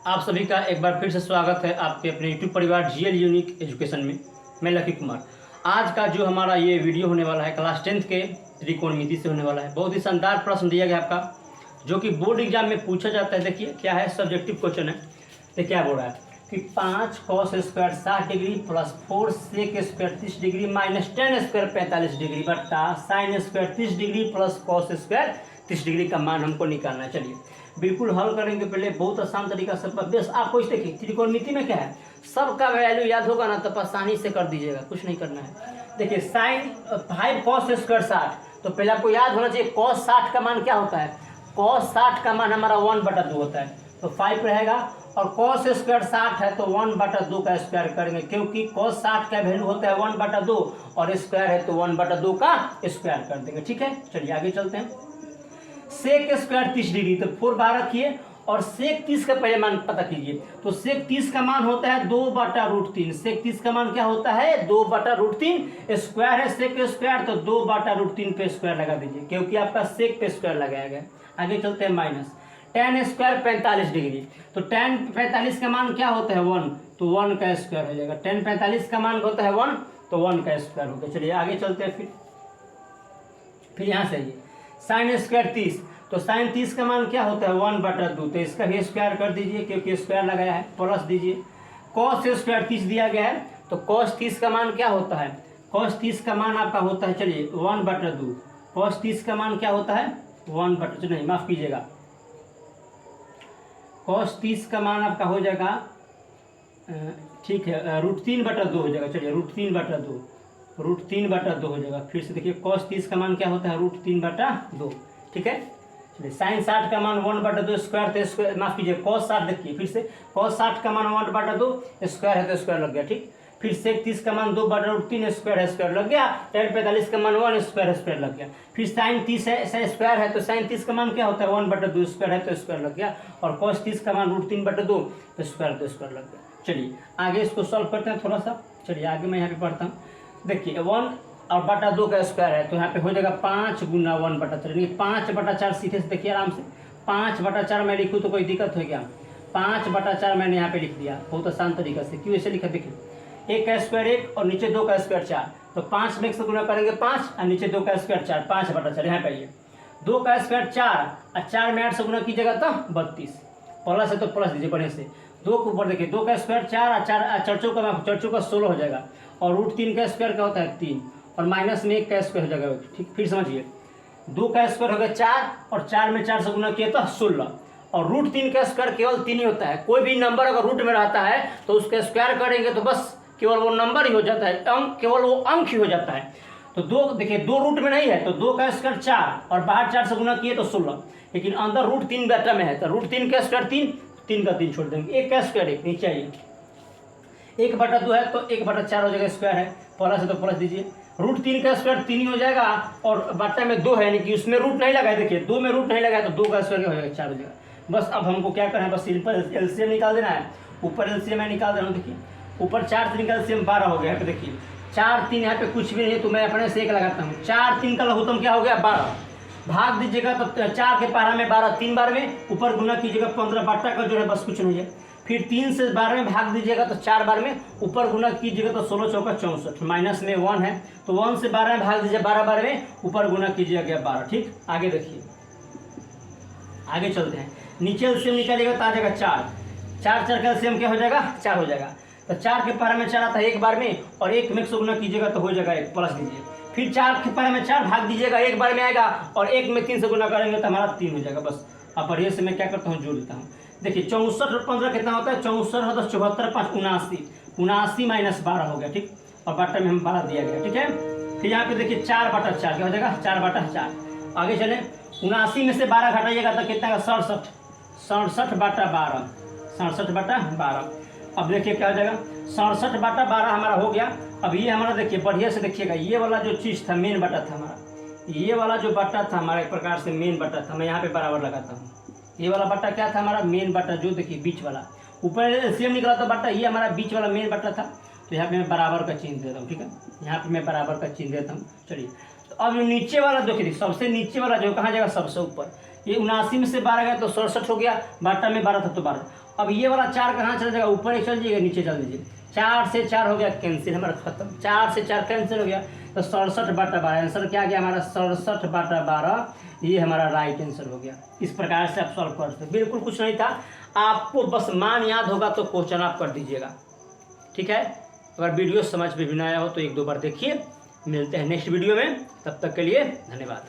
आप सभी का एक बार फिर से स्वागत है आपके अपने यूट्यूब परिवार जीएल यूनिक एजुकेशन में। मैं लकी कुमार। आज का जो हमारा ये वीडियो होने वाला है क्लास 10th के त्रिकोणमिति से होने वाला है। बहुत ही शानदार प्रश्न दिया गया आपका, जो कि बोर्ड एग्जाम में पूछा जाता है। देखिए क्या है, सब्जेक्टिव क्वेश्चन है। देखिए क्या बोल रहा है कि 5 cos square 60 degree plus 4 sec square 30 degree minus 10 square 45 degree बट्टा sine square 30 degree plus cos square 30 degree का मान हमको निकालना है। चलिए बिल्कुल हल करेंगे। पहले बहुत आसान तरीका से बस आपको इस देखिए त्रिकोणमिति में क्या है, सबका वैल्यू याद होगा ना, तो आसानी से कर दीजिएगा, कुछ नहीं करना है। देखिए साइन 5 cos स्क्वायर 60, तो पहले आपको याद होना चाहिए cos 60 का मान क्या होता है। cos 60 का मान हमारा 1/2 होता है, तो 5 रहेगा। और cos स्क्वायर 60 है तो 1/2 का स्क्वायर करेंगे, क्योंकि cos 60 का वैल्यू होता है 1/2 और स्क्वायर है तो 1/2 का स्क्वायर कर देंगे। ठीक है, चलिए आगे चलते हैं। सेक स्क्वायर 30 डिग्री, तो 4 बार रखिए और सेक 30 का पहले मान पता कीजिए। तो सेक 30 का मान होता है 2/√3। सेक 30 का मान क्या होता है 2/√3। स्क्वायर है सेक स्क्वायर, तो 2/√3 पे स्क्वायर लगा दीजिए, क्योंकि आपका सेक पे स्क्वायर लगाया गया। आगे चलते हैं। माइनस tan स्क्वायर 45 डिग्री, तो tan 45 का मान क्या होता है 1, तो 1 का स्क्वायर हो जाएगा। tan 45 का मान होता है 1, तो 1 का स्क्वायर होगा। चलिए आगे चलते हैं। फिर यहाँ से आइए साइन स्क्वायर 30, तो साइन 30 का मान क्या होता है 1/2, तो इसका भी स्क्वायर कर दीजिए, क्योंकि स्क्वायर लगाया है। प्लस दीजिए कॉस स्क्वायर 30 दिया गया है, तो कॉस 30 का मान क्या होता है, कॉस 30 का मान आपका होता है, चलिए 1/2। कॉस 30 का मान क्या होता है 1/2, नहीं माफ कीजिएगा, कॉस 30 का मान आपका हो जाएगा, ठीक है, √3/2 हो जाएगा। चलिए √3/2 हो जाएगा। फिर से देखिए cos 30 का मान क्या होता है √3/2। ठीक है, चलिए साइन 60 का मान 1/2 स्क्वायर, तो स्क्वायर माफ कीजिए cos 60, देखिए फिर से cos 60 का मान 1/2 स्क्वायर है तो स्क्वायर लग गया। ठीक, फिर सेक 30 का मान 2/√3 स्क्वायर है, स्क्वायर लग गया। tan 45 का मान 1 स्क्वायर है, स्क्वायर लग गया। फिर साइन 30 है स्क्वायर है, तो साइन 30 का मान क्या होता है 1/2 स्क्वायर है तो स्क्वायर लग गया। और cos 30 का मान √3/2 तो स्क्वायर लग गया। चलिए आगे इसको सॉल्व करते हैं थोड़ा सा। चलिए आगे मैं यहाँ पे पढ़ता हूँ। देखिए 1/2 का स्क्वायर है, तो यहाँ पे हो जाएगा 5 गुना 1/4। 5/4 सीधे से देखिए आराम से 5/4 मैं लिखूँ तो कोई दिक्कत है क्या। 5/4 मैंने यहाँ पे लिख दिया बहुत आसान तरीका से। क्यों ऐसे लिखा, देखिए 1 का स्क्वायर 1 और नीचे 2 का स्क्वायर 4, तो 5 में 1 से गुना करेंगे 5 और नीचे 2 का स्क्वायर 4, 5/4। यहाँ पे आइए 2 का स्क्वायर 4 और 4 में 8 से गुना कीजिएगा तो 32। प्लस है तो प्लस दीजिए बढ़िया से। 2 के ऊपर देखिए 2 का स्क्वायर 4 और 4 चर्चों का 16 हो जाएगा। और √3 का स्क्वायर क्या होता है 3, और माइनस में 1 का स्क्वायर हो जाएगा। ठीक, फिर समझिए 2 का स्क्वायर हो गया 4 और 4 में 4 से गुना किया तो 16। और √3 का स्क्वायर केवल 3 ही होता है। कोई भी नंबर अगर रूट में रहता है तो उसका स्क्वायर करेंगे तो बस केवल वो नंबर ही हो जाता है, अंक केवल वो अंक ही हो जाता है। तो 2 देखिए 2 रूट में नहीं है, तो 2 का स्क्वायर 4 और बाहर 4 से गुना किए तो 16, लेकिन अंदर √3 बेटा में है, तो √3 का स्क्वायर 3 का 3 छोड़ देंगे। 1 का स्क्वायर 1 नीचे आइए 1/2 है तो 1/4 हो जाएगा, स्क्वायर है प्लस है तो प्लस दीजिए। √3 का स्क्वायर 3 ही हो जाएगा और बट्टा में 2 है, यानी कि उसमें रूट नहीं लगा है। देखिए 2 में रूट नहीं लगा है तो 2 का स्क्वायर क्या हो जाएगा 4 हो जाएगा। बस अब हमको क्या करना है, बस सिंपल एलसीएम निकाल देना है। ऊपर एलसीएम मैं निकाल दे रहा हूँ। देखिए ऊपर 4 3 का एलसीएम 12 हो गया है। देखिए 4 3 यहाँ पे कुछ भी नहीं, तो मैं अपने से 1 लगाता हूँ। 4 3 का लघुत्तम क्या हो गया 12, भाग दीजिएगा तो 4 के पारा में 12 3 बार में, ऊपर गुना कीजिएगा 15 बट्टा का जो है बस कुछ नहीं है। फिर 3 से 12 में भाग दीजिएगा तो 4 बार में, ऊपर गुना कीजिएगा तो 16 चौका 64, माइनस में 1 है तो 1 से 12 में भाग दीजिए 12 बार में, ऊपर गुना कीजिएगा 12। ठीक, आगे देखिए आगे चलते हैं। नीचे एलसीएम निकालिएगा तो आ जाएगा 4 4 का एलसीएम क्या हो जाएगा 4 हो जाएगा। तो 4 के पारा में 4 आता है 1 बार में, और 1 में 100 गुना कीजिएगा तो हो जाएगा 1, प्लस दीजिए। फिर 4 के पारा में 4 भाग दीजिएगा 1 बार में आएगा, और 1 में 3 से गुना करेंगे तो हमारा 3 हो जाएगा। बस अब बढ़िया से मैं क्या करता हूँ जोड़ लेता हूँ। देखिए 64 और 15 कितना होता है, 64 है तो 74 5 79, 79 माइनस 12 हो गया। ठीक, और बट्टा में हम 12 दिया गया। ठीक है, फिर यहाँ पे देखिए 4/4 क्या हो जाएगा 4/4। आगे चले 79 में से 12 घटाइएगा तो कितना का 67, 67/12, 67/12। अब देखिए क्या हो जाएगा 67/12 हमारा हो गया। अब ये हमारा देखिए बढ़िया से देखिएगा, ये वाला जो चीज़ था मेन बटा था हमारा, ये वाला जो बटा था हमारा एक प्रकार से मेन बटा था। मैं यहाँ पे बराबर लगाता हूँ। ये वाला बटा क्या था हमारा मेन बटा, जो देखिए बीच वाला, ऊपर एलसीएम निकला था बटा, ये हमारा बीच वाला मेन बटा था। तो यहाँ पे मैं बराबर का चिन्ह देता हूँ। ठीक है, यहाँ पे मैं बराबर का चिन्ह देता हूँ। चलिए तो तो अब नीचे वाला देखिए, सबसे नीचे वाला जो कहाँ जाएगा, सबसे ऊपर। ये 79 में से 12 गया तो 67 हो गया, बाटा में 12 था तो 12। अब ये वाला 4 कहाँ चला जाएगा, ऊपर ही चल जाइएगा, नीचे चल दीजिए। 4 से 4 हो गया कैंसिल, हमारा खत्म। 4 से 4 कैंसिल हो गया, तो 67/12 आंसर क्या गया हमारा, 67/12। ये हमारा राइट आंसर हो गया। इस प्रकार से आप सॉल्व कर सकते, बिल्कुल कुछ नहीं था, आपको बस मान याद होगा तो क्वेश्चन आप कर दीजिएगा। ठीक है, अगर वीडियो समझ में भी ना आया हो तो 1-2 बार देखिए। मिलते हैं नेक्स्ट वीडियो में, तब तक के लिए धन्यवाद।